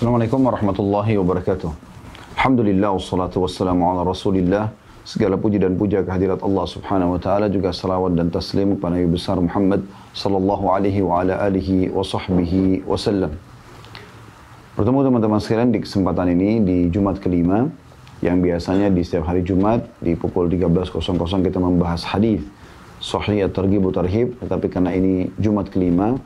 Assalamualaikum warahmatullahi wabarakatuh. Alhamdulillah wassalatu wassalamu ala rasulillah. Segala puji dan puja kehadirat Allah subhanahu wa ta'ala, juga salawat dan taslim kepada Nabi besar Muhammad sallallahu alaihi wa ala alihi wa sahbihi wasallam. Bertemu teman-teman sekalian di kesempatan ini di Jumat kelima, yang biasanya di setiap hari Jumat di pukul 13.00 kita membahas hadis Sahih at-Targhib wa Tarhib, tetapi karena ini Jumat kelima,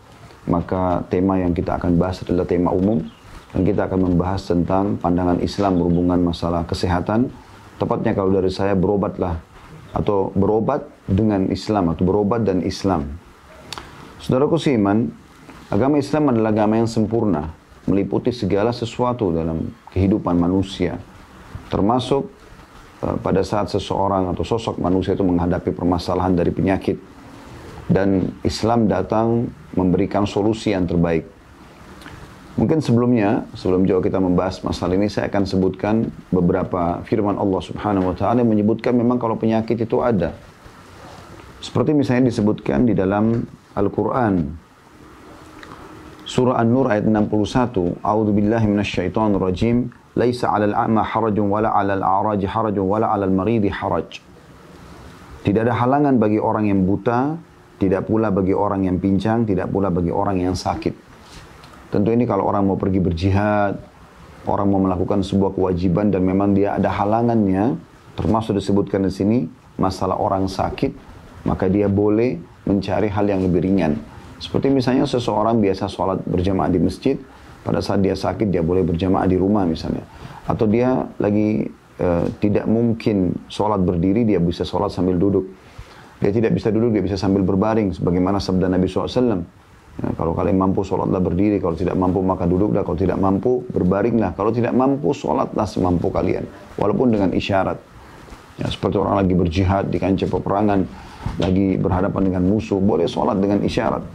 maka tema yang kita akan bahas adalah tema umum. Dan kita akan membahas tentang pandangan Islam berhubungan masalah kesehatan. Tepatnya kalau dari saya, berobatlah, atau berobat dengan Islam, atau berobat dan Islam. Saudaraku seiman, agama Islam adalah agama yang sempurna, meliputi segala sesuatu dalam kehidupan manusia. Termasuk pada saat seseorang atau sosok manusia itu menghadapi permasalahan dari penyakit. Dan Islam datang memberikan solusi yang terbaik. Mungkin sebelum jauh kita membahas masalah ini, saya akan sebutkan beberapa firman Allah subhanahu wa ta'ala yang menyebutkan memang kalau penyakit itu ada. Seperti misalnya disebutkan di dalam Al-Quran. Surah An-Nur ayat 61. A'udhu billahi minasyaitonir rajim. Laisa 'alal a'ma harajun wala 'alal a'raji harajun wala 'alal maridi haraj. Tidak ada halangan bagi orang yang buta, tidak pula bagi orang yang pincang, tidak pula bagi orang yang sakit. Tentu ini kalau orang mau pergi berjihad, orang mau melakukan sebuah kewajiban dan memang dia ada halangannya, termasuk disebutkan di sini masalah orang sakit, maka dia boleh mencari hal yang lebih ringan. Seperti misalnya seseorang biasa sholat berjamaah di masjid, pada saat dia sakit dia boleh berjamaah di rumah misalnya. Atau dia lagi tidak mungkin sholat berdiri, dia bisa sholat sambil duduk. Dia tidak bisa duduk, dia bisa sambil berbaring, sebagaimana sabda Nabi SAW. Ya, kalau kalian mampu sholatlah berdiri, kalau tidak mampu maka duduklah, kalau tidak mampu berbaringlah, kalau tidak mampu sholatlah semampu kalian, walaupun dengan isyarat. Ya, seperti orang lagi berjihad di kancah peperangan, lagi berhadapan dengan musuh, boleh sholat dengan isyarat.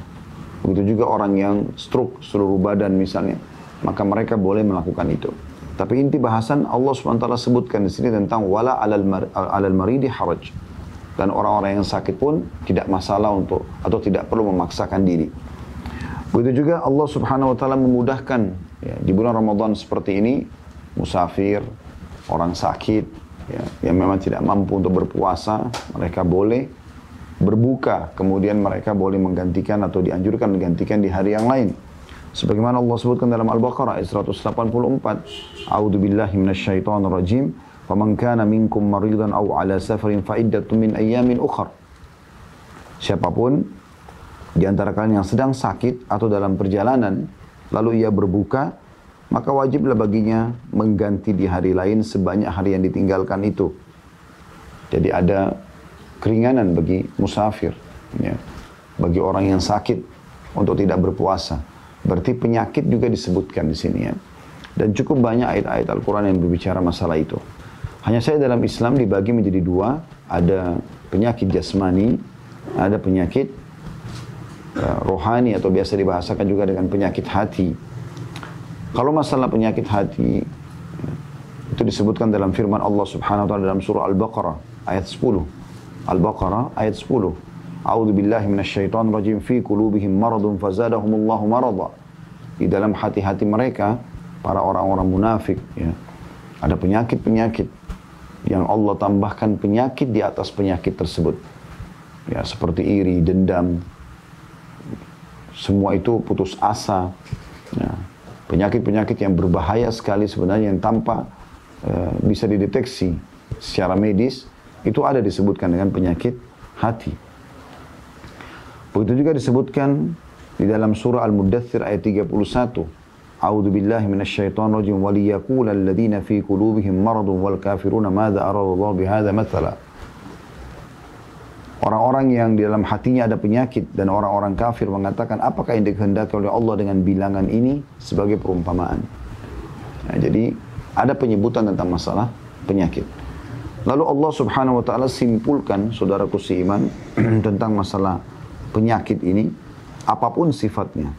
Begitu juga orang yang stroke seluruh badan misalnya, maka mereka boleh melakukan itu. Tapi inti bahasan Allah SWT sebutkan di sini tentang wala alal maridi haraj, dan orang-orang yang sakit pun tidak masalah untuk atau tidak perlu memaksakan diri. Begitu juga Allah subhanahu wa ta'ala memudahkan ya, di bulan Ramadan seperti ini, musafir, orang sakit, ya, yang memang tidak mampu untuk berpuasa, mereka boleh berbuka, kemudian mereka boleh menggantikan atau dianjurkan menggantikan di hari yang lain. Sebagaimana Allah sebutkan dalam Al-Baqarah ayat 184, A'udzu billahi minasyaitonir rajim, "Faman kana minkum maridan aw 'ala safarin fa iddatun min ayyamin ukhra." Siapapun di antara kalian yang sedang sakit atau dalam perjalanan, lalu ia berbuka, maka wajiblah baginya mengganti di hari lain sebanyak hari yang ditinggalkan itu. Jadi ada keringanan bagi musafir, ya, bagi orang yang sakit untuk tidak berpuasa. Berarti penyakit juga disebutkan di sini ya. Dan cukup banyak ayat-ayat Al-Quran yang berbicara masalah itu. Hanya saya dalam Islam dibagi menjadi dua, ada penyakit jasmani, ada penyakit rohani atau biasa dibahasakan juga dengan penyakit hati. Kalau masalah penyakit hati itu disebutkan dalam firman Allah Subhanahu wa taala dalam surah Al-Baqarah ayat 10. Al-Baqarah ayat 10. A'udzu billahi minasyaitonir rajim fi qulubihim maradun fazadahumullahu marada. Di dalam hati-hati mereka para orang-orang munafik ya, ada penyakit-penyakit yang Allah tambahkan penyakit di atas penyakit tersebut. Ya, seperti iri, dendam, semua itu putus asa. Ya, penyakit-penyakit yang berbahaya sekali sebenarnya yang tanpa bisa dideteksi secara medis, itu ada disebutkan dengan penyakit hati. Begitu juga disebutkan di dalam surah Al-Muddathir ayat 31. A'udzu billahi minasyaitonir rajim wa liyaqula alladziina fi qulubihim maradun wal kafiruna madza aradallahu bihadza mathala. Orang-orang yang di dalam hatinya ada penyakit dan orang-orang kafir mengatakan apakah yang dikehendaki oleh Allah dengan bilangan ini sebagai perumpamaan. Nah, jadi ada penyebutan tentang masalah penyakit. Lalu Allah subhanahu wa ta'ala simpulkan, saudaraku seiman, tentang masalah penyakit ini, apapun sifatnya.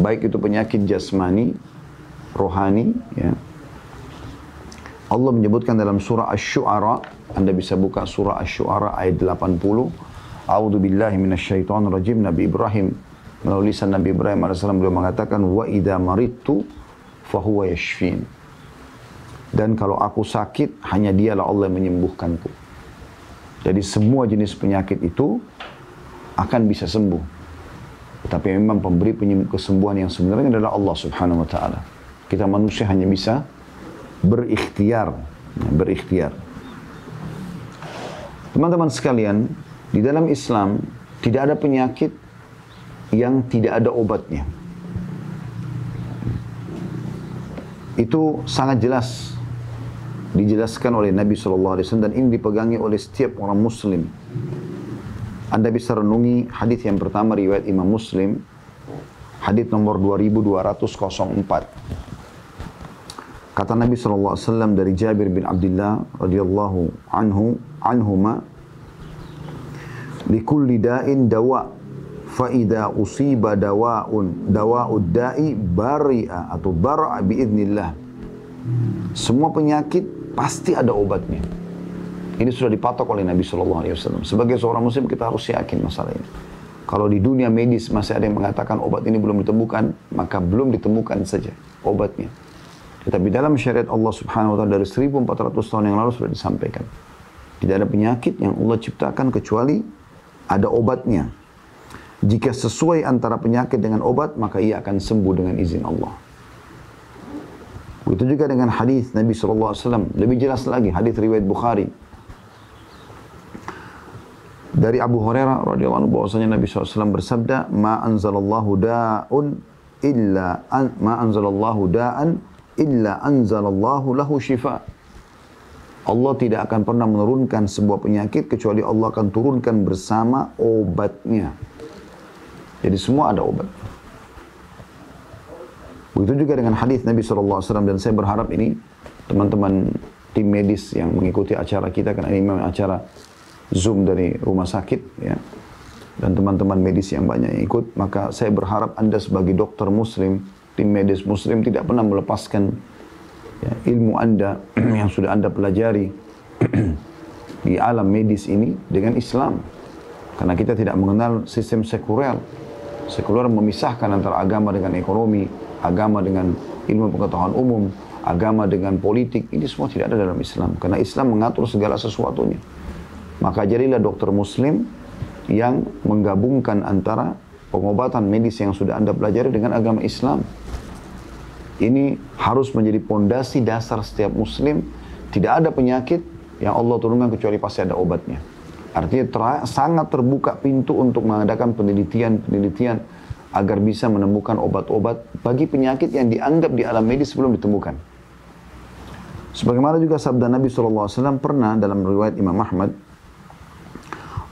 Baik itu penyakit jasmani, rohani, ya. Allah menyebutkan dalam surah Asy-Syu'ara, Anda bisa buka surah Asy-Syu'ara ayat 80. A'udzu billahi minasyaitonir rajim. Nabi Ibrahim, melalui lisan Nabi Ibrahim AS beliau mengatakan wa idza maridtu fahuwa yashfin. Dan kalau aku sakit, hanya dialah Allah yang menyembuhkanku. Jadi semua jenis penyakit itu akan bisa sembuh. Tapi memang pemberi kesembuhan yang sebenarnya adalah Allah subhanahu wa ta'ala. Kita manusia hanya bisa berikhtiar. Berikhtiar. Teman-teman sekalian, di dalam Islam tidak ada penyakit yang tidak ada obatnya. Itu sangat jelas dijelaskan oleh Nabi SAW dan ini dipegangi oleh setiap orang Muslim. Anda bisa renungi hadis yang pertama riwayat Imam Muslim, hadis nomor 2204. Kata Nabi SAW dari Jabir bin Abdullah radhiyallahu anhuma, "Likulli da'in dawa, fa idza usiba dawa'ud da'i bari'a atau bara'a biidznillah." Semua penyakit pasti ada obatnya. Ini sudah dipatok oleh Nabi SAW. Sebagai seorang Muslim kita harus yakin masalah ini. Kalau di dunia medis masih ada yang mengatakan obat ini belum ditemukan, maka belum ditemukan saja obatnya. Tetapi dalam syariat Allah Subhanahu Wa Taala dari 1400 tahun yang lalu sudah disampaikan. Tidak ada penyakit yang Allah ciptakan kecuali ada obatnya. Jika sesuai antara penyakit dengan obat, maka ia akan sembuh dengan izin Allah. Begitu juga dengan hadis Nabi SAW. Lebih jelas lagi, hadis riwayat Bukhari. Dari Abu Hurairah radhiyallahu anhu bahwasanya Nabi SAW bersabda, "Ma anzalallahu da'an illa anzalallahu lahu shifa." Allah tidak akan pernah menurunkan sebuah penyakit kecuali Allah akan turunkan bersama obatnya. Jadi semua ada obat. Begitu juga dengan hadis Nabi SAW, dan saya berharap ini teman-teman tim medis yang mengikuti acara kita, karena ini memang acara Zoom dari rumah sakit ya, dan teman-teman medis yang banyak yang ikut, maka saya berharap Anda sebagai dokter Muslim, tim medis Muslim tidak pernah melepaskan ya, ilmu Anda yang sudah Anda pelajari di alam medis ini dengan Islam. Karena kita tidak mengenal sistem sekuler. Sekuler memisahkan antara agama dengan ekonomi, agama dengan ilmu pengetahuan umum, agama dengan politik. Ini semua tidak ada dalam Islam. Karena Islam mengatur segala sesuatunya. Maka jadilah dokter Muslim yang menggabungkan antara pengobatan medis yang sudah Anda pelajari dengan agama Islam. Ini harus menjadi pondasi dasar setiap Muslim. Tidak ada penyakit yang Allah turunkan kecuali pasti ada obatnya. Artinya sangat terbuka pintu untuk mengadakan penelitian agar bisa menemukan obat-obat bagi penyakit yang dianggap di alam medis belum ditemukan. Sebagaimana juga sabda Nabi SAW pernah dalam riwayat Imam Ahmad,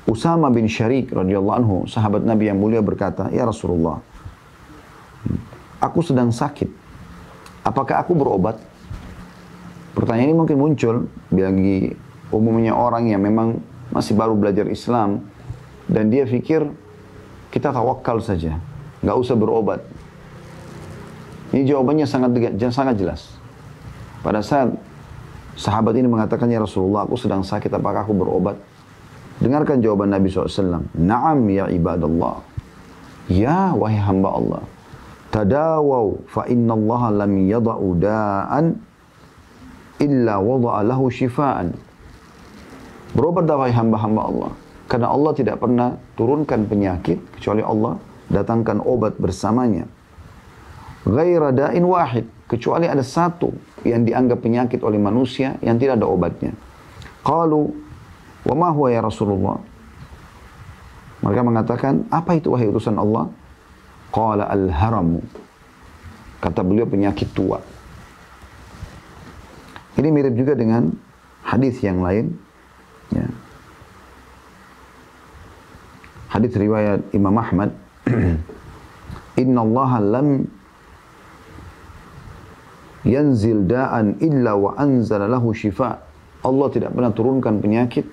Usama bin Syariq radhiyallahu anhu, sahabat Nabi yang mulia berkata, "Ya Rasulullah, aku sedang sakit. Apakah aku berobat?" Pertanyaan ini mungkin muncul bagi umumnya orang yang memang masih baru belajar Islam dan dia pikir kita tawakal saja, nggak usah berobat. Ini jawabannya sangat jelas. Pada saat sahabat ini mengatakan, "Ya Rasulullah, aku sedang sakit, apakah aku berobat?" Dengarkan jawaban Nabi SAW. "Na'am ya ibadallah." Ya wahai hamba Allah. "Tadawaw fa inna Allah lam yada'u da'an illa wada'a lahu shifaan." Berobatlah wahai hamba-hamba Allah. Karena Allah tidak pernah turunkan penyakit kecuali Allah datangkan obat bersamanya. Ghaira da'in wahid. Kecuali ada satu yang dianggap penyakit oleh manusia yang tidak ada obatnya. Qalu, "Wa ma huwa ya Rasulullah?" Mereka mengatakan, "Apa itu wahai utusan Allah?" Qala al-haramu. Kata beliau penyakit tua. Ini mirip juga dengan hadis yang lain. Ya. Hadis riwayat Imam Ahmad. "Inna Allah lam yanzil da'an illa wa anzala lahu shifa." Allah tidak pernah turunkan penyakit.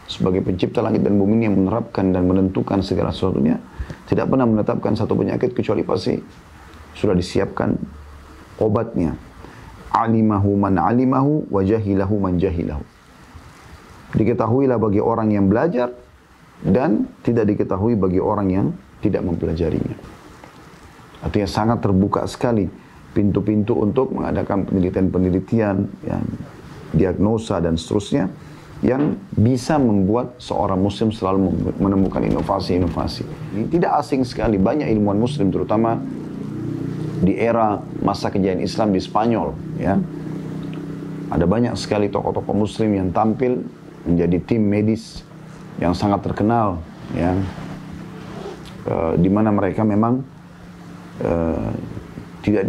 Sebagai pencipta langit dan bumi yang menerapkan dan menentukan segala sesuatunya, tidak pernah menetapkan satu penyakit kecuali pasti sudah disiapkan obatnya. Alimahu man alimahu wa jahilahu man jahilahu. Diketahuilah bagi orang yang belajar dan tidak diketahui bagi orang yang tidak mempelajarinya. Artinya sangat terbuka sekali pintu-pintu untuk mengadakan penelitian-penelitian, ya, diagnosa dan seterusnya yang bisa membuat seorang muslim selalu menemukan inovasi-inovasi. Ini tidak asing sekali, banyak ilmuwan muslim terutama di era masa kejayaan Islam di Spanyol, ya. Ada banyak sekali tokoh-tokoh muslim yang tampil menjadi tim medis yang sangat terkenal, ya. Di mana mereka memang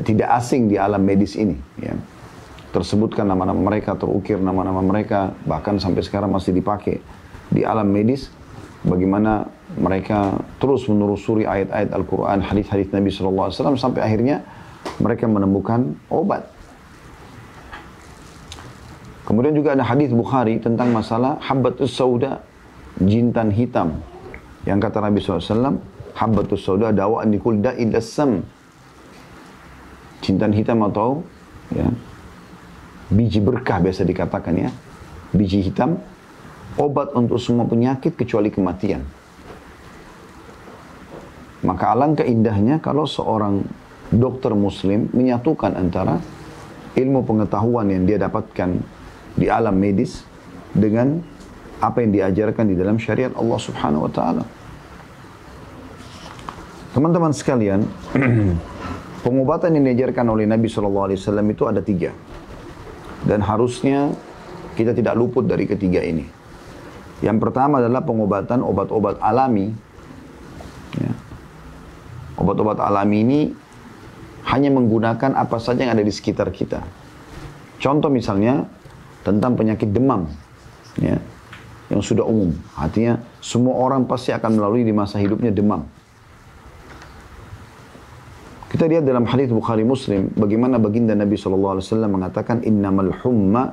tidak asing di alam medis ini, ya. Tersebutkan nama-nama mereka, terukir nama-nama mereka, bahkan sampai sekarang masih dipakai di alam medis. Bagaimana mereka terus menelusuri ayat-ayat Al-Quran, hadis-hadis Nabi SAW, sampai akhirnya mereka menemukan obat. Kemudian juga ada hadis Bukhari tentang masalah habbatus sauda, jintan hitam. Yang kata Nabi SAW, habbatus sauda dawa'an likul da'il as-sam. Jintan hitam atau, ya, biji berkah biasa dikatakan, ya. Biji hitam, obat untuk semua penyakit kecuali kematian. Maka alangkah indahnya kalau seorang dokter muslim menyatukan antara ilmu pengetahuan yang dia dapatkan di alam medis dengan apa yang diajarkan di dalam syariat Allah Subhanahu wa taala. Teman-teman sekalian, pengobatan yang diajarkan oleh Nabi SAW itu ada 3. Dan harusnya kita tidak luput dari ketiga ini. Yang pertama adalah pengobatan obat-obat alami. Ya. Obat-obat alami ini hanya menggunakan apa saja yang ada di sekitar kita. Contoh misalnya tentang penyakit demam, ya, yang sudah umum. Artinya semua orang pasti akan melalui di masa hidupnya demam. Kita lihat dalam hadis Bukhari Muslim bagaimana baginda Nabi SAW mengatakan innamal humma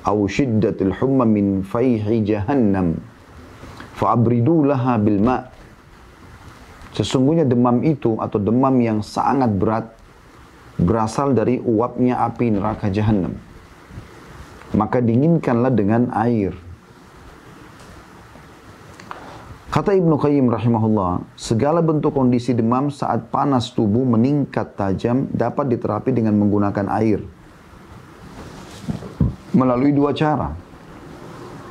aw shiddatul humma min fayhi jahannam fa'abridu laha bil ma'. Sesungguhnya demam itu atau demam yang sangat berat berasal dari uapnya api neraka Jahannam. Maka dinginkanlah dengan air. Kata Ibnu Qayyim rahimahullah, segala bentuk kondisi demam saat panas tubuh meningkat tajam dapat diterapi dengan menggunakan air. Melalui 2 cara.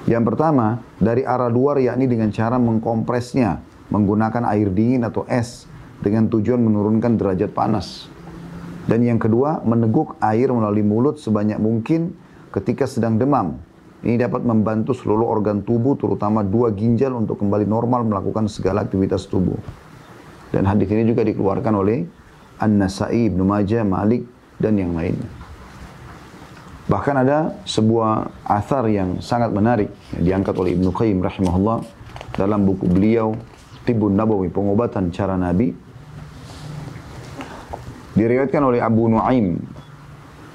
Yang pertama, dari arah luar, yakni dengan cara mengkompresnya, menggunakan air dingin atau es dengan tujuan menurunkan derajat panas. Dan yang kedua, meneguk air melalui mulut sebanyak mungkin ketika sedang demam. Ini dapat membantu seluruh organ tubuh, terutama 2 ginjal untuk kembali normal melakukan segala aktivitas tubuh. Dan hadis ini juga dikeluarkan oleh An-Nasa'i, Ibnu Majah, Malik, dan yang lainnya. Bahkan ada sebuah athar yang sangat menarik yang diangkat oleh Ibnu Qayyim rahimahullah dalam buku beliau Tibbun Nabawi, pengobatan cara Nabi. Diriwayatkan oleh Abu Nuaim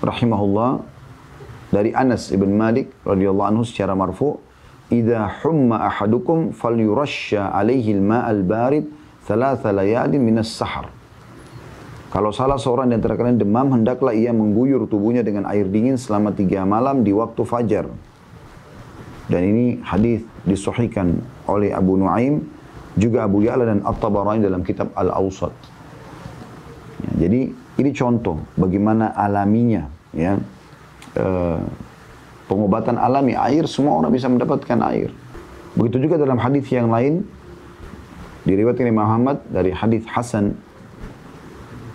rahimahullah dari Anas ibn Malik radhiyallahu anhu secara marfu, "Idza humma ahadukum falyurashsha 'alaihi al-ma' al-barid 3 layalin min as-sahar." Kalau salah seorang di antara kalian demam, hendaklah ia mengguyur tubuhnya dengan air dingin selama 3 malam di waktu fajar. Dan ini hadis disahihkan oleh Abu Nuaim, juga Abu Ya'la dan At-Tabarani dalam kitab Al-Awsat. Ya, jadi ini contoh bagaimana alaminya, ya, pengobatan alami air, semua orang bisa mendapatkan air. Begitu juga dalam hadis yang lain diriwayatkan Imam Ahmad dari hadis Hasan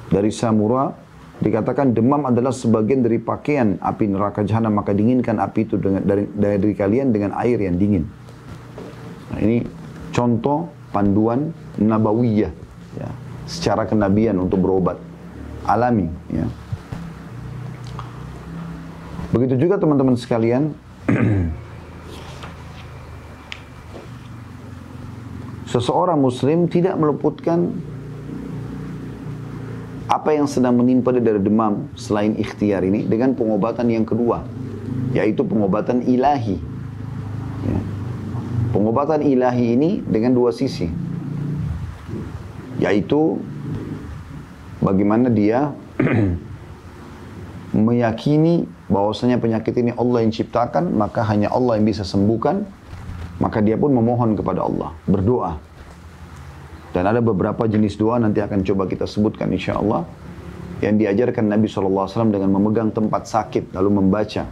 dari Samura, dikatakan demam adalah sebagian dari pakaian api neraka Jahannam, maka dinginkan api itu dari kalian dengan air yang dingin. Nah, ini contoh panduan nabawiyah, ya, secara kenabian untuk berobat alami, ya. Begitu juga teman-teman sekalian, seseorang muslim tidak meluputkan apa yang sedang menimpa dia dari demam selain ikhtiar ini dengan pengobatan yang kedua, yaitu pengobatan ilahi. Ya. Pengobatan ilahi ini dengan 2 sisi, yaitu bagaimana dia meyakini bahwasanya penyakit ini Allah yang ciptakan, maka hanya Allah yang bisa sembuhkan, maka dia pun memohon kepada Allah, berdoa. Dan ada beberapa jenis doa nanti akan coba kita sebutkan insya Allah. yang diajarkan Nabi SAW dengan memegang tempat sakit lalu membaca.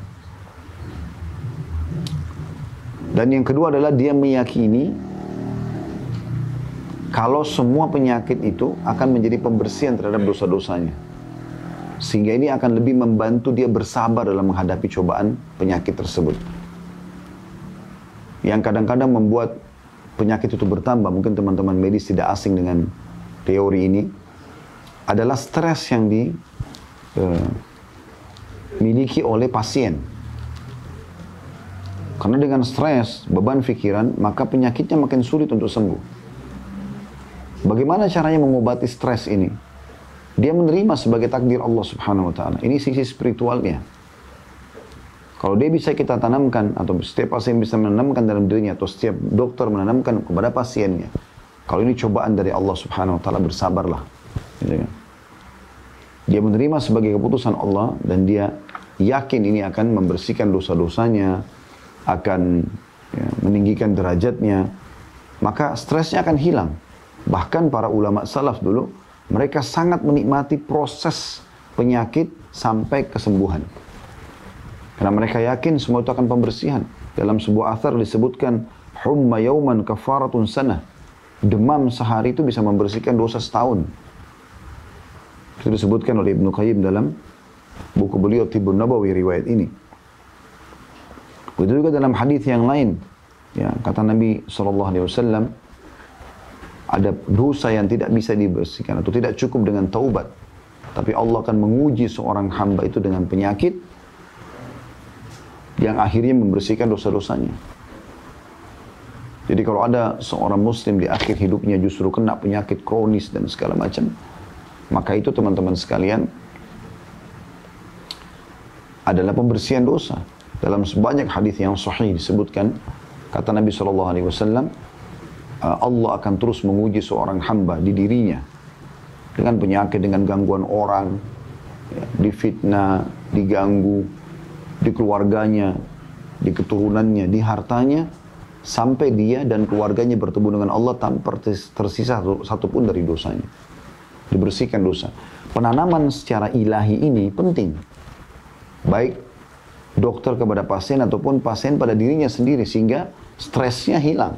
Dan yang kedua adalah dia meyakini kalau semua penyakit itu akan menjadi pembersihan terhadap dosa-dosanya. Sehingga ini akan lebih membantu dia bersabar dalam menghadapi cobaan penyakit tersebut. Yang kadang-kadang membuat penyakit itu bertambah, mungkin teman-teman medis tidak asing dengan teori ini, adalah stres yang dimiliki oleh pasien. Karena dengan stres, beban pikiran, maka penyakitnya makin sulit untuk sembuh. Bagaimana caranya mengobati stres ini? Dia menerima sebagai takdir Allah Subhanahu wa Ta'ala. Ini sisi spiritualnya. Kalau dia bisa kita tanamkan, atau setiap pasien bisa menanamkan dalam dirinya, atau setiap dokter menanamkan kepada pasiennya, kalau ini cobaan dari Allah Subhanahu wa Ta'ala, bersabarlah. Gitu kan? Dia menerima sebagai keputusan Allah, dan dia yakin ini akan membersihkan dosa-dosanya, akan meninggikan derajatnya, maka stresnya akan hilang. Bahkan para ulama salaf dulu, mereka sangat menikmati proses penyakit sampai kesembuhan. Karena mereka yakin semua itu akan pembersihan. Dalam sebuah athar disebutkan, humma yauman kafaratun sanah. Demam sehari itu bisa membersihkan dosa setahun. Itu disebutkan oleh Ibnu Qayyim dalam buku beliau Tibbun Nabawi, riwayat ini. Begitu juga dalam hadis yang lain, ya, kata Nabi SAW, ada dosa yang tidak bisa dibersihkan atau tidak cukup dengan taubat. Tapi Allah akan menguji seorang hamba itu dengan penyakit yang akhirnya membersihkan dosa-dosanya. Jadi kalau ada seorang muslim di akhir hidupnya justru kena penyakit kronis dan segala macam, maka itu teman-teman sekalian adalah pembersihan dosa. Dalam sebanyak hadis yang sahih disebutkan, kata Nabi SAW, Allah akan terus menguji seorang hamba di dirinya dengan penyakit, dengan gangguan orang, ya, difitnah, diganggu, di keluarganya, di keturunannya, di hartanya, sampai dia dan keluarganya bertemu dengan Allah tanpa tersisa satu pun dari dosanya. Dibersihkan dosa. Penanaman secara ilahi ini penting. Baik dokter kepada pasien ataupun pasien pada dirinya sendiri, sehingga stresnya hilang.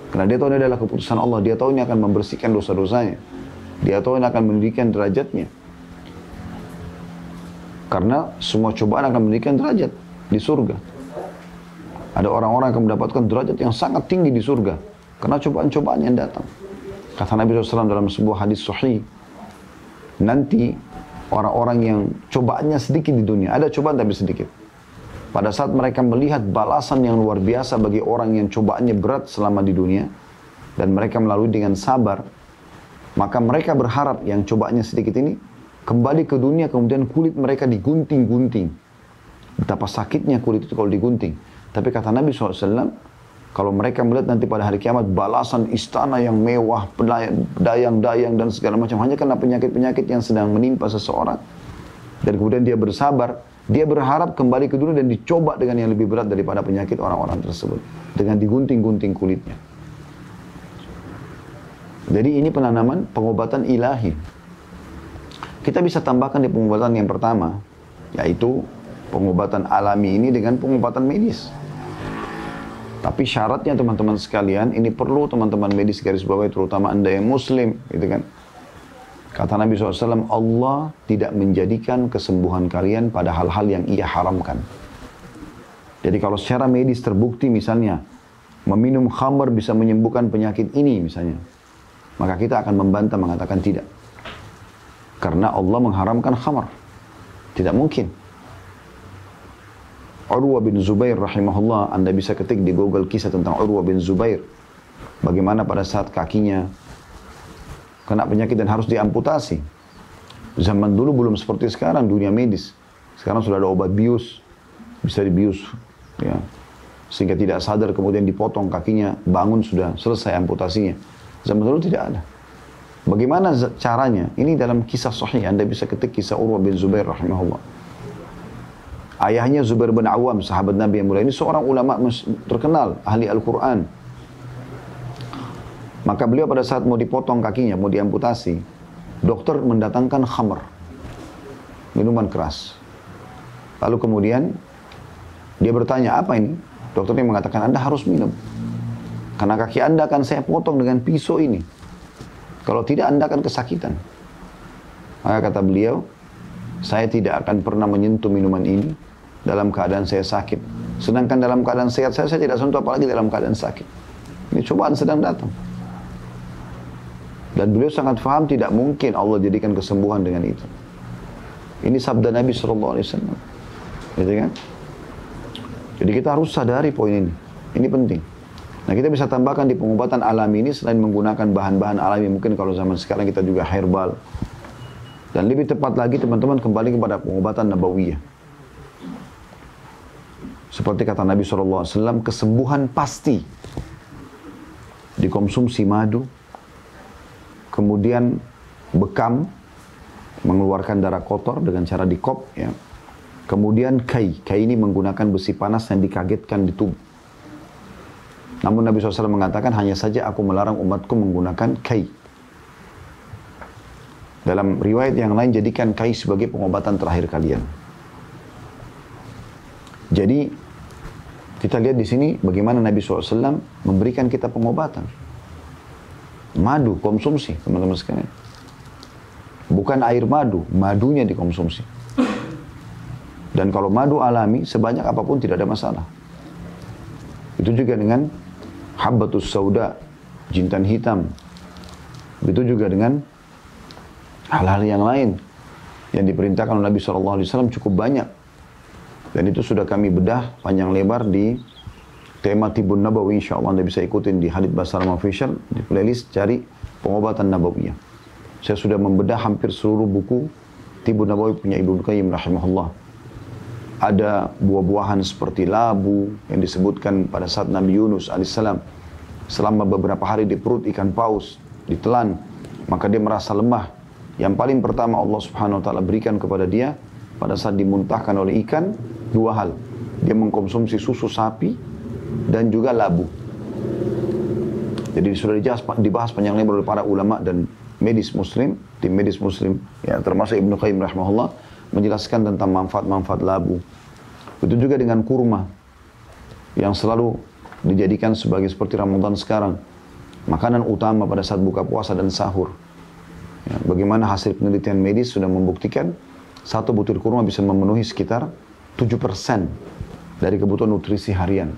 Karena dia tahu ini adalah keputusan Allah. Dia tahu ini akan membersihkan dosa-dosanya. Dia tahu ini akan meninggikan derajatnya. Karena semua cobaan akan meninggikan derajat di surga. Ada orang-orang yang akan mendapatkan derajat yang sangat tinggi di surga. Karena cobaan-cobaan yang datang. Kata Nabi SAW dalam sebuah hadis sahih, nanti orang-orang yang cobaannya sedikit di dunia, ada cobaan tapi sedikit. Pada saat mereka melihat balasan yang luar biasa bagi orang yang cobaannya berat selama di dunia, dan mereka melalui dengan sabar, maka mereka berharap yang cobaannya sedikit ini kembali ke dunia, kemudian kulit mereka digunting-gunting. Betapa sakitnya kulit itu kalau digunting. Tapi kata Nabi SAW, kalau mereka melihat nanti pada hari kiamat balasan istana yang mewah, dayang-dayang dan segala macam, hanya karena penyakit-penyakit yang sedang menimpa seseorang, dan kemudian dia bersabar, dia berharap kembali ke dunia dan dicoba dengan yang lebih berat daripada penyakit orang-orang tersebut. Dengan digunting-gunting kulitnya. Jadi ini penanaman pengobatan ilahi. Kita bisa tambahkan di pengobatan yang pertama, yaitu pengobatan alami ini dengan pengobatan medis. Tapi syaratnya teman-teman sekalian, ini perlu teman-teman medis garis bawahi, terutama Anda yang muslim, gitu kan. Kata Nabi SAW, Allah tidak menjadikan kesembuhan kalian pada hal-hal yang ia haramkan. Jadi kalau secara medis terbukti misalnya, meminum khamar bisa menyembuhkan penyakit ini misalnya, maka kita akan membantah mengatakan tidak. Karena Allah mengharamkan khamar. Tidak mungkin. Urwa bin Zubair rahimahullah, Anda bisa ketik di Google kisah tentang Urwa bin Zubair. Bagaimana pada saat kakinya kena penyakit dan harus diamputasi. Zaman dulu belum seperti sekarang dunia medis. Sekarang sudah ada obat bius, bisa dibius, ya, sehingga tidak sadar kemudian dipotong kakinya, bangun sudah selesai amputasinya. Zaman dulu tidak ada. Bagaimana caranya? Ini dalam kisah sahih, Anda bisa ketik kisah Urwa bin Zubair rahimahullah. Ayahnya Zubair bin Awam, sahabat Nabi yang mulia, ini seorang ulama terkenal, ahli Al-Quran. Maka beliau pada saat mau dipotong kakinya, mau diamputasi, dokter mendatangkan khamr. minuman keras. Lalu kemudian dia bertanya, apa ini? Dokternya mengatakan, Anda harus minum. Karena kaki Anda akan saya potong dengan pisau ini. Kalau tidak, Anda akan kesakitan. Maka kata beliau, saya tidak akan pernah menyentuh minuman ini dalam keadaan saya sakit. Sedangkan dalam keadaan sehat saya tidak sentuh, apalagi dalam keadaan sakit. Ini cobaan sedang datang. Dan beliau sangat faham tidak mungkin Allah jadikan kesembuhan dengan itu. Ini sabda Nabi SAW. Gitu kan? Jadi kita harus sadari poin ini. Ini penting. Nah, kita bisa tambahkan di pengobatan alami ini selain menggunakan bahan-bahan alami, mungkin kalau zaman sekarang kita juga herbal. Dan lebih tepat lagi teman-teman kembali kepada pengobatan nabawiyah. Seperti kata Nabi SAW, kesembuhan pasti dikonsumsi madu, kemudian bekam, mengeluarkan darah kotor dengan cara dikop, ya. Kemudian kai ini menggunakan besi panas yang dikagetkan di tubuh. Namun Nabi SAW mengatakan, hanya saja aku melarang umatku menggunakan kai. Dalam riwayat yang lain, jadikan kai sebagai pengobatan terakhir kalian. Jadi, kita lihat di sini bagaimana Nabi SAW memberikan kita pengobatan. Madu, konsumsi, teman-teman sekalian. Bukan air madu, madunya dikonsumsi. Dan kalau madu alami, sebanyak apapun tidak ada masalah. Itu juga dengan habbatus sauda, jintan hitam. Itu juga dengan hal-hal yang lain yang diperintahkan oleh Nabi SAW cukup banyak. Dan itu sudah kami bedah panjang lebar di tema Tibun Nabawi. InsyaAllah Anda bisa ikutin di Hadits Basalam Official, di playlist cari pengobatan Nabawiyah. Saya sudah membedah hampir seluruh buku Tibun Nabawi punya Ibnu Qayyim rahimahullah. Ada buah-buahan seperti labu yang disebutkan pada saat Nabi Yunus alaihissalam selama beberapa hari di perut ikan paus ditelan, maka dia merasa lemah. Yang paling pertama Allah Subhanahu wa taala berikan kepada dia pada saat dimuntahkan oleh ikan, dua hal. Dia mengkonsumsi susu sapi dan juga labu. Jadi sudah dibahas panjang lebar oleh para ulama dan medis muslim, tim medis muslim, ya termasuk Ibnu Qayyim rahimahullah, menjelaskan tentang manfaat-manfaat labu. Itu juga dengan kurma yang selalu dijadikan sebagai seperti Ramadan sekarang, makanan utama pada saat buka puasa dan sahur. Ya, bagaimana hasil penelitian medis sudah membuktikan satu butir kurma bisa memenuhi sekitar 7% dari kebutuhan nutrisi harian.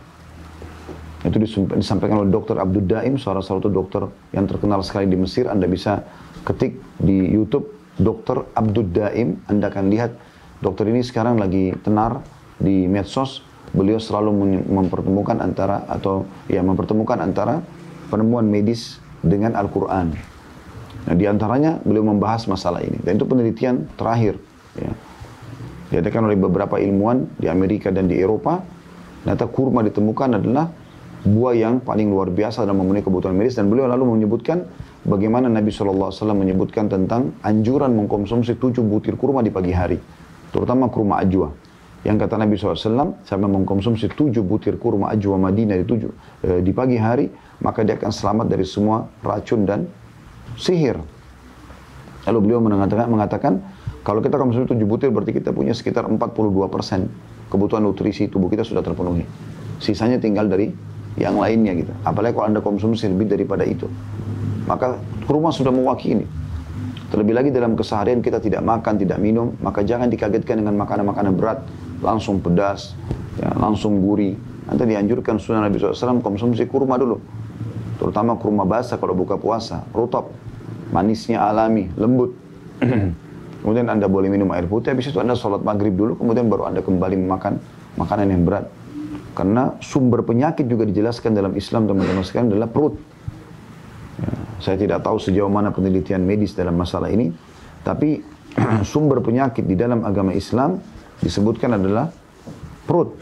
Itu disampaikan oleh Dr. Abdul Daim, salah satu dokter yang terkenal sekali di Mesir. Anda bisa ketik di YouTube Dr. Abdul Daim, Anda akan lihat dokter ini sekarang lagi tenar di medsos. Beliau selalu mempertemukan antara penemuan medis dengan Al-Quran. Nah, di antaranya beliau membahas masalah ini. Dan itu penelitian terakhir. Ya. Diadakan oleh beberapa ilmuwan di Amerika dan di Eropa. Ternyata kurma ditemukan adalah buah yang paling luar biasa dalam memenuhi kebutuhan medis. Dan beliau lalu menyebutkan bagaimana Nabi SAW menyebutkan tentang anjuran mengkonsumsi 7 butir kurma di pagi hari. Terutama kurma ajwa. Yang kata Nabi SAW, sampai mengkonsumsi 7 butir kurma ajwa Madinah di pagi hari, maka dia akan selamat dari semua racun dan sihir. Lalu beliau mengatakan, kalau kita konsumsi 7 butir, berarti kita punya sekitar 42% kebutuhan nutrisi tubuh kita sudah terpenuhi. Sisanya tinggal dari yang lainnya gitu. Apalagi kalau Anda konsumsi lebih daripada itu, maka kurma sudah mewakili. Terlebih lagi dalam keseharian kita tidak makan, tidak minum, maka jangan dikagetkan dengan makanan-makanan berat, langsung pedas, ya, langsung gurih. Nanti dianjurkan sunnah Nabi SAW konsumsi kurma dulu. Terutama kurma basah kalau buka puasa, rutab, manisnya alami, lembut. Kemudian Anda boleh minum air putih, habis itu Anda sholat maghrib dulu, kemudian baru Anda kembali memakan makanan yang berat. Karena sumber penyakit juga dijelaskan dalam Islam, teman-teman sekalian, adalah perut. Ya, saya tidak tahu sejauh mana penelitian medis dalam masalah ini, tapi sumber penyakit di dalam agama Islam disebutkan adalah perut.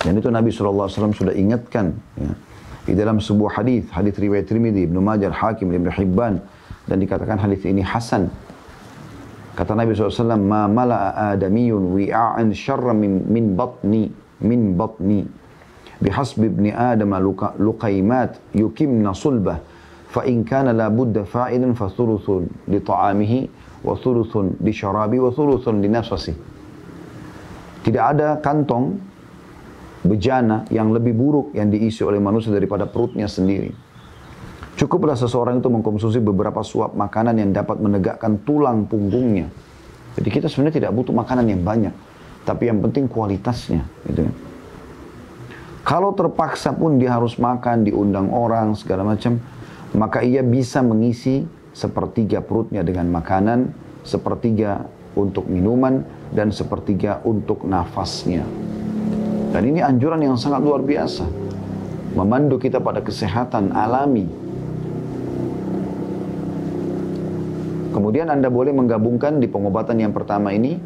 Dan itu Nabi SAW sudah ingatkan. Ya. Di dalam sebuah hadis riwayat Tirmidzi, Ibnu Majah, Hakim, Ibnu Hibban, dan dikatakan hadis ini hasan. Kata Nabi SAW, "Ma mala'a adamiyun wi'a'an syarra min batni bihasbi ibni adama luqaymat yukimna sulbah fa in kana la budda fa'idan fa thuluthun li ta'amihi wa thuluthun li syarabi, wa thuluthun li nafsasi. Tidak ada kantong bejana yang lebih buruk yang diisi oleh manusia daripada perutnya sendiri. Cukuplah seseorang itu mengkonsumsi beberapa suap makanan yang dapat menegakkan tulang punggungnya. Jadi kita sebenarnya tidak butuh makanan yang banyak, tapi yang penting kualitasnya. Gitu. Kalau terpaksa pun dia harus makan, diundang orang, segala macam, maka ia bisa mengisi sepertiga perutnya dengan makanan, sepertiga untuk minuman, dan sepertiga untuk nafasnya. Dan ini anjuran yang sangat luar biasa. Memandu kita pada kesehatan alami. Kemudian Anda boleh menggabungkan di pengobatan yang pertama ini,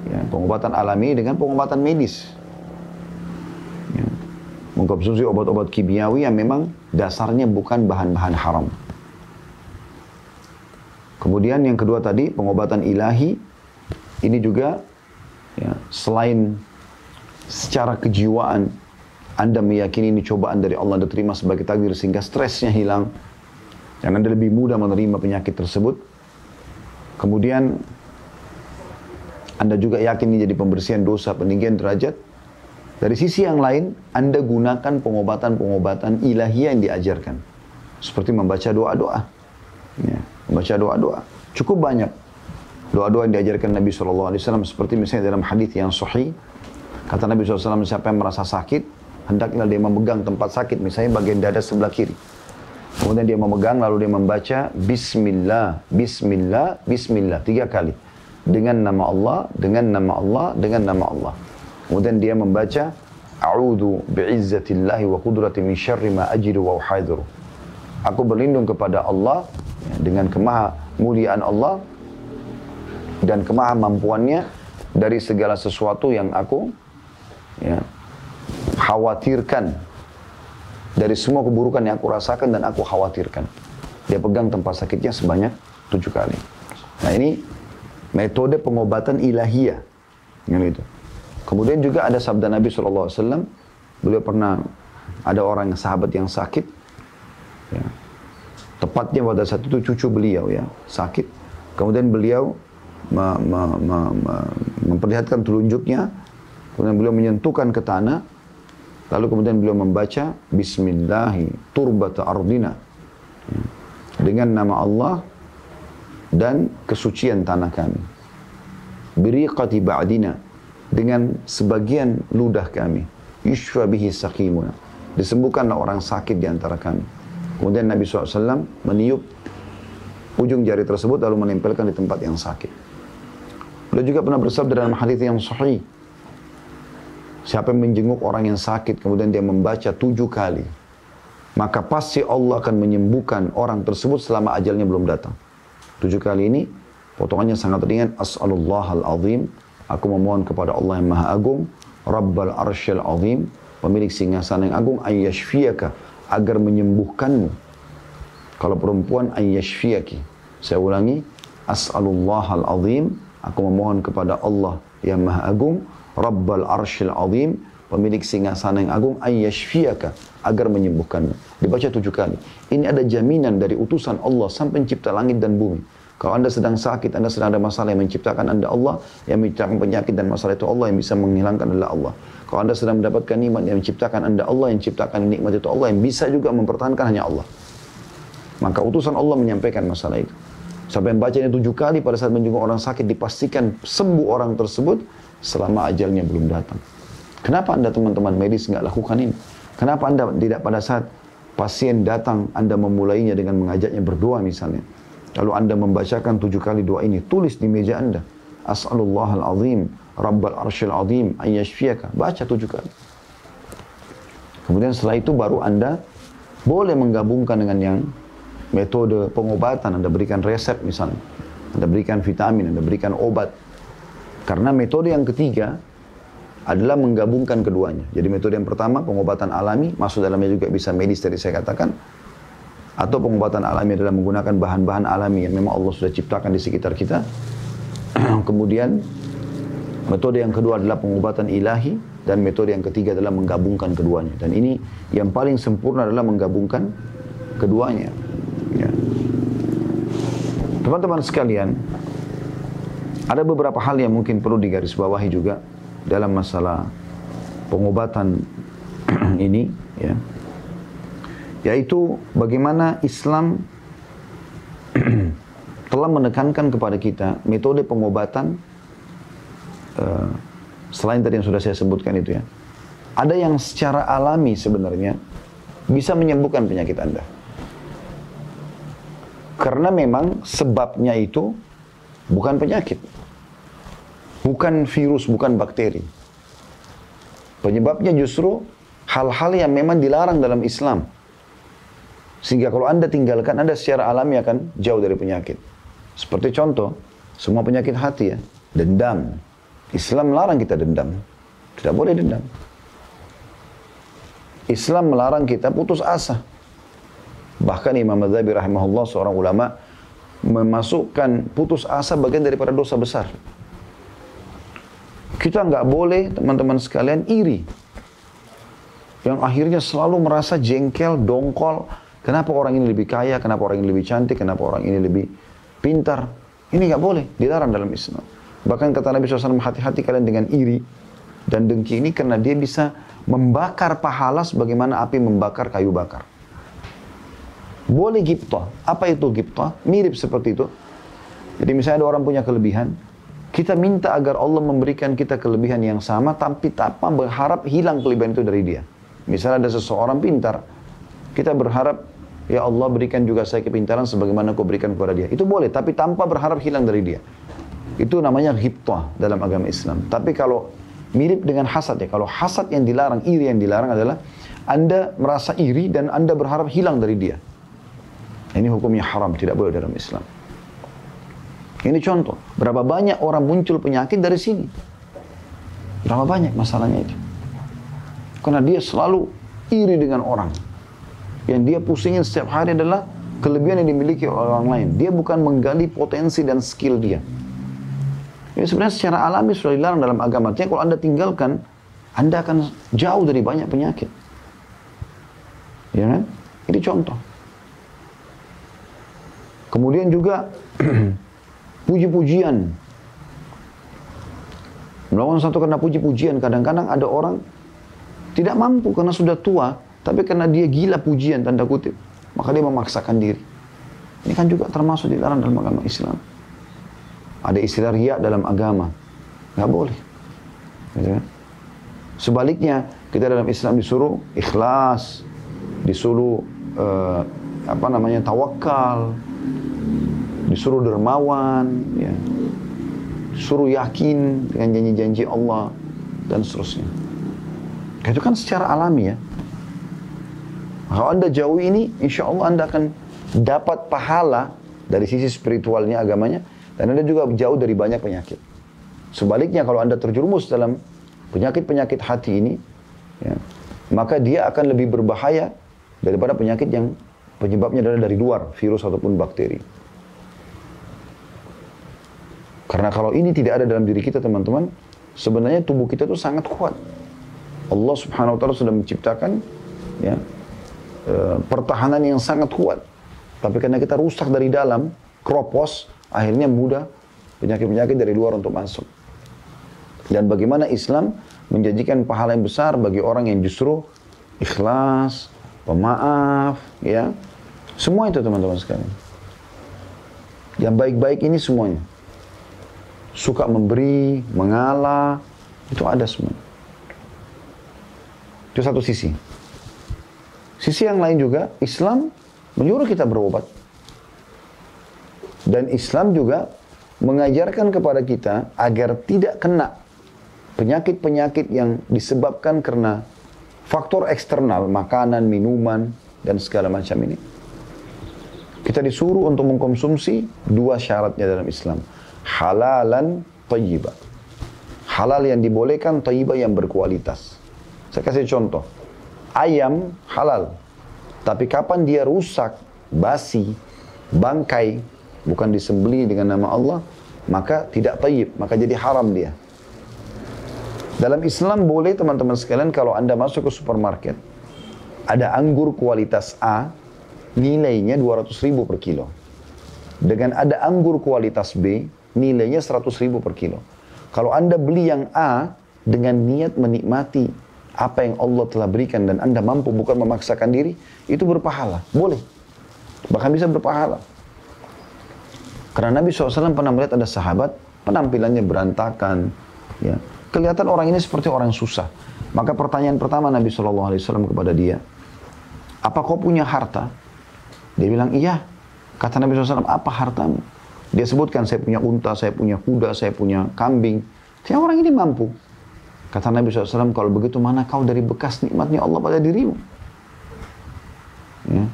ya, pengobatan alami dengan pengobatan medis. Ya, mengkonsumsi obat-obat kimiawi yang memang dasarnya bukan bahan-bahan haram. Kemudian yang kedua tadi, pengobatan ilahi. Ini juga, ya, selain secara kejiwaan, Anda meyakini ini cobaan dari Allah, Anda terima sebagai takdir sehingga stresnya hilang. Dan Anda lebih mudah menerima penyakit tersebut. Kemudian Anda juga yakin ini jadi pembersihan dosa, peninggian derajat. Dari sisi yang lain, Anda gunakan pengobatan-pengobatan ilahiyah yang diajarkan. Seperti membaca doa-doa. Ya, membaca doa-doa. Cukup banyak doa-doa yang diajarkan Nabi SAW. Seperti misalnya dalam hadis yang sahih. Kata Nabi SAW, siapa yang merasa sakit, hendaklah dia memegang tempat sakit. Misalnya bagian dada sebelah kiri. Kemudian dia memegang, lalu dia membaca Bismillah, Bismillah, Bismillah 3 kali. Dengan nama Allah, dengan nama Allah, dengan nama Allah. Kemudian dia membaca A'udhu bi'izzatillahi wa qudrati min syarri ma ajidu wa uhadhiru. Aku berlindung kepada Allah, ya, dengan kemahamuliaan Allah dan kemahamampuannya dari segala sesuatu yang aku, ya, khawatirkan, dari semua keburukan yang aku rasakan dan aku khawatirkan. Dia pegang tempat sakitnya sebanyak 7 kali. Nah, ini metode pengobatan ilahiyah. Yang itu. Kemudian juga ada sabda Nabi SAW. Beliau pernah, ada orang sahabat yang sakit. Ya. Tepatnya pada saat itu cucu beliau, ya, sakit. Kemudian beliau memperlihatkan telunjuknya. Kemudian beliau menyentuhkan ke tanah. Lalu kemudian beliau membaca Bismillahi turbata ardina. Dengan nama Allah dan kesucian tanah kami. Biriqati ba'dina. Dengan sebagian ludah kami. Yushfa bihi saqimuna. Disembuhkanlah orang sakit di antara kami. Kemudian Nabi SAW meniup ujung jari tersebut lalu menempelkan di tempat yang sakit. Beliau juga pernah bersabda dalam hadis yang sahih. Siapa yang menjenguk orang yang sakit kemudian dia membaca 7 kali, maka pasti Allah akan menyembuhkan orang tersebut selama ajalnya belum datang. 7 kali ini potongannya sangat ringan. As'alullahal azim, aku memohon kepada Allah yang maha agung, Rabbal arsyil azim, pemilik singgasana yang agung, ayyashfiyaka, agar menyembuhkanmu. Kalau perempuan, ayyashfiyaki. Saya ulangi, as'alullahal azim, aku memohon kepada Allah yang maha agung, Rabbal arsyil azim, pemilik singgasana yang agung, ayyashfiyaka, agar menyembuhkanmu. Dibaca 7 kali. Ini ada jaminan dari utusan Allah sampai pencipta langit dan bumi. Kalau Anda sedang sakit, Anda sedang ada masalah, yang menciptakan Anda Allah, yang menciptakan penyakit dan masalah itu Allah, yang bisa menghilangkan adalah Allah. Kalau Anda sedang mendapatkan nikmat, yang menciptakan Anda Allah, yang menciptakan nikmat itu Allah, yang bisa juga mempertahankan hanya Allah. Maka utusan Allah menyampaikan masalah itu. Sampai bacanya 7 kali pada saat menjenguk orang sakit, dipastikan sembuh orang tersebut selama ajalnya belum datang. Kenapa Anda teman-teman medis nggak lakukan ini? Kenapa Anda tidak pada saat pasien datang, Anda memulainya dengan mengajaknya berdoa misalnya. Lalu Anda membacakan 7 kali doa ini, tulis di meja Anda. As'alullahal azim, Rabbal arsyil azim, ayyashfiyaka. Baca 7 kali. Kemudian setelah itu baru Anda boleh menggabungkan dengan yang metode pengobatan. Anda berikan resep misalnya. Anda berikan vitamin, Anda berikan obat. Karena metode yang ketiga adalah menggabungkan keduanya. Jadi metode yang pertama, pengobatan alami, masuk dalamnya juga bisa medis tadi saya katakan. Atau pengobatan alami adalah menggunakan bahan-bahan alami yang memang Allah sudah ciptakan di sekitar kita. Kemudian metode yang kedua adalah pengobatan ilahi, dan metode yang ketiga adalah menggabungkan keduanya. Dan ini yang paling sempurna adalah menggabungkan keduanya. Ya. Teman-teman sekalian, Ada beberapa hal yang mungkin perlu digarisbawahi juga dalam masalah pengobatan ini, ya. Yaitu bagaimana Islam telah menekankan kepada kita metode pengobatan selain tadi yang sudah saya sebutkan itu, ya. Ada yang secara alami sebenarnya bisa menyembuhkan penyakit Anda. Karena memang sebabnya itu bukan penyakit. Bukan virus, bukan bakteri. Penyebabnya justru hal-hal yang memang dilarang dalam Islam. Sehingga kalau Anda tinggalkan, Anda secara alami akan jauh dari penyakit. Seperti contoh, semua penyakit hati, ya. Dendam. Islam melarang kita dendam. Tidak boleh dendam. Islam melarang kita putus asa. Bahkan Imam Madzhabi rahimahullah, seorang ulama, memasukkan putus asa bagian daripada dosa besar. Kita nggak boleh, teman-teman sekalian, iri. Yang akhirnya selalu merasa jengkel, dongkol. Kenapa orang ini lebih kaya, kenapa orang ini lebih cantik, kenapa orang ini lebih pintar. Ini nggak boleh, dilarang dalam Islam. Bahkan kata Nabi SAW, hati-hati kalian dengan iri dan dengki ini, karena dia bisa membakar pahala sebagaimana api membakar kayu bakar. Boleh gibtah. Apa itu gibtah? Mirip seperti itu. Jadi misalnya ada orang punya kelebihan, kita minta agar Allah memberikan kita kelebihan yang sama, tapi tanpa berharap hilang kelebihan itu dari dia. Misalnya ada seseorang pintar, kita berharap, ya Allah berikan juga saya kepintaran sebagaimana Kau berikan kepada dia. Itu boleh, tapi tanpa berharap hilang dari dia. Itu namanya ghibtah dalam agama Islam. Tapi kalau mirip dengan hasad, ya, kalau hasad yang dilarang, iri yang dilarang adalah Anda merasa iri dan Anda berharap hilang dari dia. Ini hukumnya haram, tidak boleh dalam Islam. Ini contoh, berapa banyak orang muncul penyakit dari sini. Berapa banyak masalahnya itu. Karena dia selalu iri dengan orang. Yang dia pusingin setiap hari adalah kelebihan yang dimiliki oleh orang lain. Dia bukan menggali potensi dan skill dia. Ini sebenarnya secara alami sudah dilarang dalam agama. Artinya kalau Anda tinggalkan, Anda akan jauh dari banyak penyakit. Ya kan? Ini contoh. Kemudian juga puji-pujian. Melakukan satu karena puji-pujian. Kadang-kadang ada orang tidak mampu karena sudah tua, tapi karena dia gila pujian, tanda kutip, maka dia memaksakan diri. Ini kan juga termasuk dilarang dalam agama Islam. Ada istilah riya dalam agama, nggak boleh. Gitu kan? Sebaliknya, kita dalam Islam disuruh ikhlas, disuruh tawakal, disuruh dermawan, ya, disuruh yakin dengan janji-janji Allah dan seterusnya. Itu kan secara alami, ya. Kalau Anda jauhi ini, insya Allah Anda akan dapat pahala dari sisi spiritualnya, agamanya, dan Anda juga jauh dari banyak penyakit. Sebaliknya, kalau Anda terjerumus dalam penyakit-penyakit hati ini, ya, maka dia akan lebih berbahaya daripada penyakit yang penyebabnya adalah dari luar, virus ataupun bakteri. Karena kalau ini tidak ada dalam diri kita, teman-teman, sebenarnya tubuh kita itu sangat kuat. Allah Subhanahu wa Ta'ala sudah menciptakan, ya, pertahanan yang sangat kuat. Tapi karena kita rusak dari dalam, kropos, akhirnya mudah penyakit-penyakit dari luar untuk masuk. Dan bagaimana Islam menjanjikan pahala yang besar bagi orang yang justru ikhlas, pemaaf, ya. Semua itu, teman-teman sekalian. Yang baik-baik ini semuanya. Suka memberi, mengalah, itu ada semua. Itu satu sisi. Sisi yang lain juga, Islam menyuruh kita berobat. Dan Islam juga mengajarkan kepada kita agar tidak kena penyakit-penyakit yang disebabkan karena faktor eksternal, makanan, minuman, dan segala macam ini. Kita disuruh untuk mengkonsumsi dua syaratnya dalam Islam. Halalan thayyibah. Halal yang dibolehkan, thayyibah yang berkualitas. Saya kasih contoh. Ayam halal. Tapi kapan dia rusak, basi, bangkai, bukan disembelih dengan nama Allah, maka tidak thayyib, maka jadi haram dia. Dalam Islam boleh, teman-teman sekalian, kalau Anda masuk ke supermarket, ada anggur kualitas A, nilainya 200.000 per kilo. Dengan ada anggur kualitas B, nilainya 100.000 per kilo. Kalau Anda beli yang A dengan niat menikmati apa yang Allah telah berikan dan Anda mampu, bukan memaksakan diri, itu berpahala. Boleh. Bahkan bisa berpahala. Karena Nabi SAW pernah melihat ada sahabat, penampilannya berantakan. Ya. Kelihatan orang ini seperti orang susah. Maka pertanyaan pertama Nabi SAW kepada dia, apa kau punya harta? Dia bilang, iya. Kata Nabi SAW, apa hartamu? Dia sebutkan, saya punya unta, saya punya kuda, saya punya kambing. Dia orang ini mampu. Kata Nabi SAW, kalau begitu mana kau dari bekas nikmatnya Allah pada dirimu? Ya.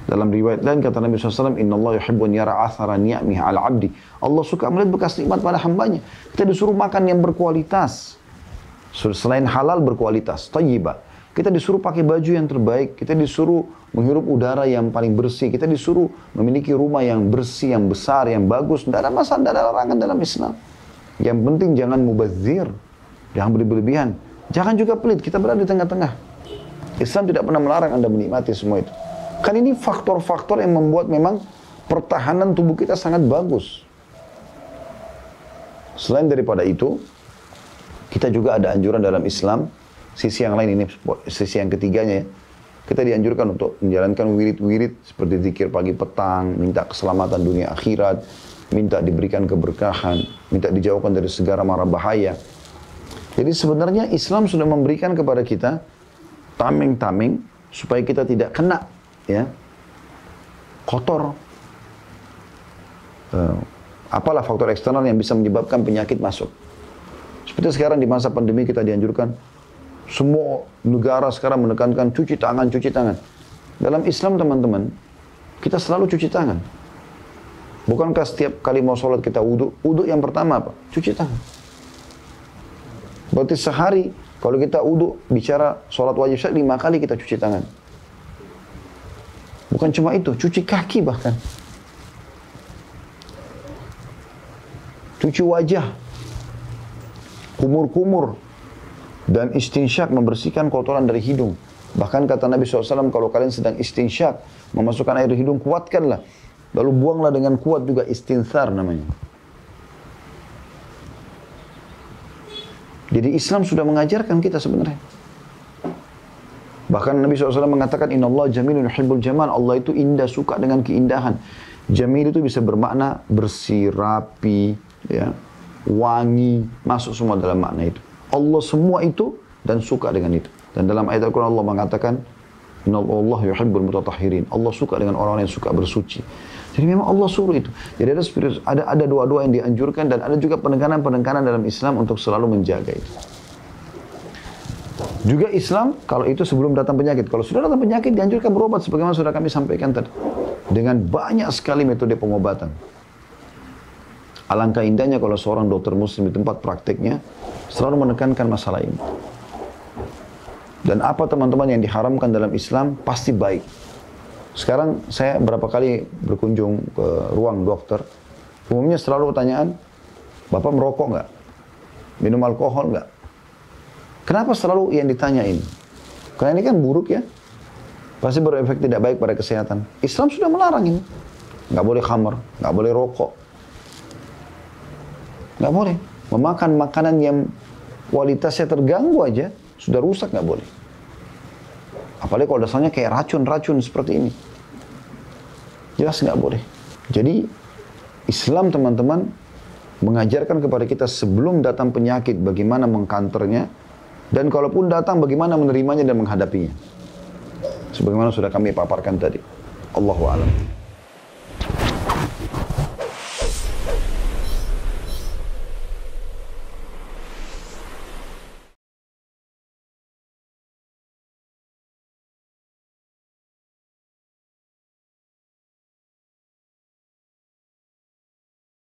Dalam riwayat lain kata Nabi SAW, Inna Allah yuhibbun yara athara ni'amihi ala abdi. Allah suka melihat bekas nikmat pada hambanya. Kita disuruh makan yang berkualitas. Selain halal berkualitas, tayyibah. Kita disuruh pakai baju yang terbaik. Kita disuruh menghirup udara yang paling bersih. Kita disuruh memiliki rumah yang bersih, yang besar, yang bagus. Tidak ada masalah, tidak ada larangan dalam Islam. Yang penting jangan mubazir. Jangan berlebihan. Jangan juga pelit. Kita berada di tengah-tengah. Islam tidak pernah melarang Anda menikmati semua itu. Kan ini faktor-faktor yang membuat memang pertahanan tubuh kita sangat bagus. Selain daripada itu, kita juga ada anjuran dalam Islam. Sisi yang lain ini, sisi yang ketiganya ya. Kita dianjurkan untuk menjalankan wirid-wirid seperti zikir pagi petang, minta keselamatan dunia akhirat, minta diberikan keberkahan, minta dijauhkan dari segala mara bahaya. Jadi sebenarnya Islam sudah memberikan kepada kita tameng-tameng supaya kita tidak kena ya kotor. Apalah faktor eksternal yang bisa menyebabkan penyakit masuk. Seperti sekarang di masa pandemi kita dianjurkan, semua negara sekarang menekankan cuci tangan, cuci tangan. Dalam Islam teman-teman, kita selalu cuci tangan. Bukankah setiap kali mau sholat kita wudhu? Wudhu yang pertama apa? Cuci tangan. Berarti sehari, kalau kita wudhu, bicara sholat wajib 5 kali kita cuci tangan. Bukan cuma itu, cuci kaki bahkan. Cuci wajah. Kumur-kumur. Dan istinsyak, membersihkan kotoran dari hidung. Bahkan kata Nabi SAW, kalau kalian sedang istinsyak, memasukkan air di hidung, kuatkanlah. Lalu buanglah dengan kuat juga, istinthar namanya. Jadi Islam sudah mengajarkan kita sebenarnya. Bahkan Nabi SAW mengatakan, Inna Allah jamilun yuhibbul jamal. Allah itu indah, suka dengan keindahan. Jamil itu bisa bermakna bersih, rapi, ya, wangi. Masuk semua dalam makna itu. Allah semua itu dan suka dengan itu. Dan dalam ayat Al-Quran Allah mengatakan, Inna Allah yuhibbul mutatahhirin. Allah suka dengan orang-orang yang suka bersuci. Jadi memang Allah suruh itu. Jadi ada doa-doa yang dianjurkan dan ada juga penekanan-penekanan dalam Islam untuk selalu menjaga itu. Juga Islam, kalau itu sebelum datang penyakit. Kalau sudah datang penyakit, dianjurkan berobat sebagaimana sudah kami sampaikan tadi. Dengan banyak sekali metode pengobatan. Alangkah indahnya kalau seorang dokter muslim di tempat prakteknya selalu menekankan masalah ini. Dan apa teman-teman yang diharamkan dalam Islam pasti baik. Sekarang saya berapa kali berkunjung ke ruang dokter, umumnya selalu pertanyaan, Bapak merokok nggak? Minum alkohol nggak? Kenapa selalu yang ditanyain? Karena ini kan buruk ya, pasti berefek tidak baik pada kesehatan. Islam sudah melarang ini, nggak boleh khamar, nggak boleh rokok, nggak boleh memakan makanan yang kualitasnya terganggu aja, sudah rusak nggak boleh. Apalagi kalau dasarnya kayak racun-racun seperti ini. Jelas nggak boleh. Jadi Islam teman-teman mengajarkan kepada kita sebelum datang penyakit bagaimana mengkanternya. Dan kalaupun datang bagaimana menerimanya dan menghadapinya. Sebagaimana sudah kami paparkan tadi. Allahu a'lam.